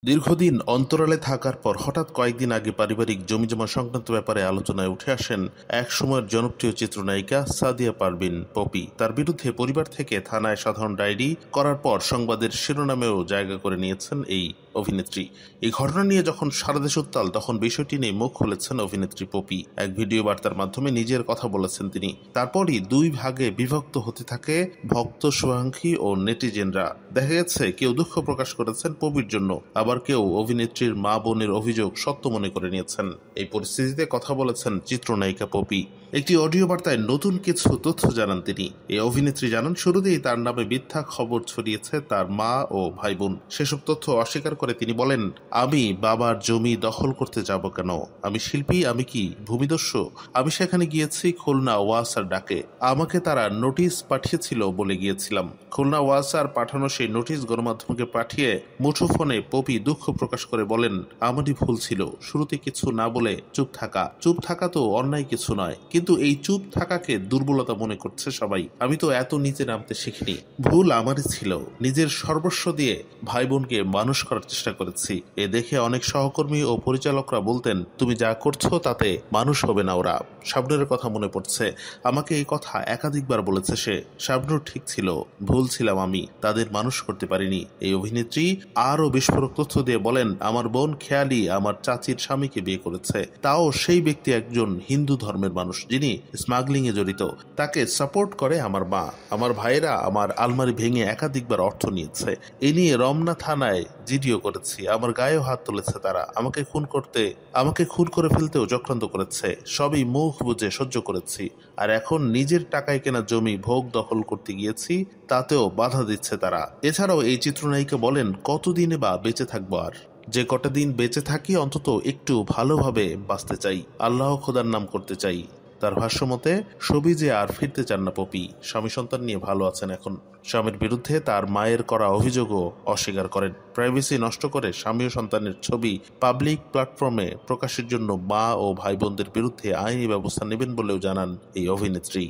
দীর্ঘদিন অন্তরালে থাকার পর হঠাৎ কয়েকদিন আগে পারিবারিক জমিজমা সংক্রান্ত ব্যাপারে আলোচনায় উঠে আসেন এক সময়ের জনপ্রিয় চিত্রনায়িকা সাদিয়া পারভিন পপি। তার বিরুদ্ধে পরিবার থেকে থানায় সাধারণ ডায়েরি করার পর সংবাদের শিরোনামেও জায়গা করে নিয়েছেন এই অভিনেত্রী। এই ঘটনা নিয়ে যখন সারা দেশ উত্তাল, তখন বিষয়টি নিয়ে মুখ খুলেছেন অভিনেত্রী পপি। এক ভিডিও বার্তার মাধ্যমে নিজের কথা বলেছেন তিনি। তারপরই দুই ভাগে বিভক্ত হতে থাকে ভক্ত, শুভাকাঙ্ক্ষী ও নেটিজেনরা। দেখা গেছে কেউ দুঃখ প্রকাশ করেছেন পপির জন্য, আবার কেউ অভিনেত্রীর মা বোনের অভিযোগ সত্য মনে করে নিয়েছেন। এই পরিস্থিতিতে কথা বলেছেন চিত্রনায়িকা পপি। একটি অডিও বার্তায় নতুন কিছু তথ্য জানান তিনি। এই অভিনেত্রী জানান, শুরুতেই তার নামে মিথ্যা খবর ছড়িয়েছে তার মা ও ভাই বোন। সেসব তথ্য অস্বীকার করে তিনি বলেন, আমি বাবার জমি দখল করতে যাব কেন? আমি শিল্পী, আমি কি ভূমিদস্যু? আমি সেখানে গিয়েছি খুলনা ওয়াসার ডাকে। আমাকে তারা নোটিশ পাঠিয়েছিল বলে গিয়েছিলাম। খুলনা ওয়াসার পাঠানো সেই নোটিশ গণমাধ্যমকে পাঠিয়ে মুঠোফোনে পপি দুঃখ প্রকাশ করে বলেন, আমারই ভুল ছিল শুরুতে কিছু না বলে চুপ থাকা। চুপ থাকা তো অন্যায় কিছু নয়, কিন্তু এই চুপ থাকাকে দুর্বলতা মনে করছে সবাই। আমি তো এত নিচে নামতে শিখিনি। ভুল আমারই ছিল। নিজের সর্বস্ব দিয়ে ভাই বোনকে মানুষ করার চেষ্টা করেছি। এ দেখে অনেক সহকর্মী ও পরিচালকরা বলতেন, তুমি যা করছো তাতে মানুষ হবে না ওরা। শাবনুরের কথা মনে পড়ছে। আমাকে এই কথা একাধিকবার বলেছে সে। শাবনুর ঠিক ছিল, ভুল ছিলাম আমি, তাদের মানুষ করতে পারিনি। এই অভিনেত্রী আরও বিস্ফোরক তথ্য দিয়ে বলেন, আমার বোন খেয়ালি আমার চাচির স্বামীকে বিয়ে করেছে, তাও সেই ব্যক্তি একজন হিন্দু ধর্মের মানুষ যিনি স্মাগলিং এ জড়িত। তাকে সাপোর্ট করে আমার মা। আমার ভাইয়েরা আমার আলমারি ভেঙে একাধিকবার অর্থ নিয়েছে। এ নিয়ে রমনা থানায় জিডিও করেছি। আমার গায়েও হাত তুলেছে তারা। আমাকে খুন করে ফেলতেও চক্রান্ত করেছে। সবই মুখ বুজে সহ্য করেছি। আর এখন নিজের টাকায় কেনা জমি ভোগ দখল করতে গিয়েছি, তাতেও বাধা দিচ্ছে তারা। এছাড়াও এই চিত্রনায়িকা বলেন, কতদিনে বা বেঁচে থাকবো আর? যে কটা দিন বেঁচে থাকি অন্তত একটু ভালোভাবে বাঁচতে চাই, আল্লাহ খোদার নাম করতে চাই। তার ভাষ্যমতে সবিজে আর ফিরতে চান না পপি। স্বামী সন্তান নিয়ে ভালো আছেন এখন। স্বামীর বিরুদ্ধে তার মায়ের করা অভিযোগও অস্বীকার করেন। প্রাইভেসি নষ্ট করে স্বামী ও সন্তানের ছবি পাবলিক প্ল্যাটফর্মে প্রকাশের জন্য মা ও ভাই বোনদের বিরুদ্ধে আইনি ব্যবস্থা নেবেন বলেও জানান এই অভিনেত্রী।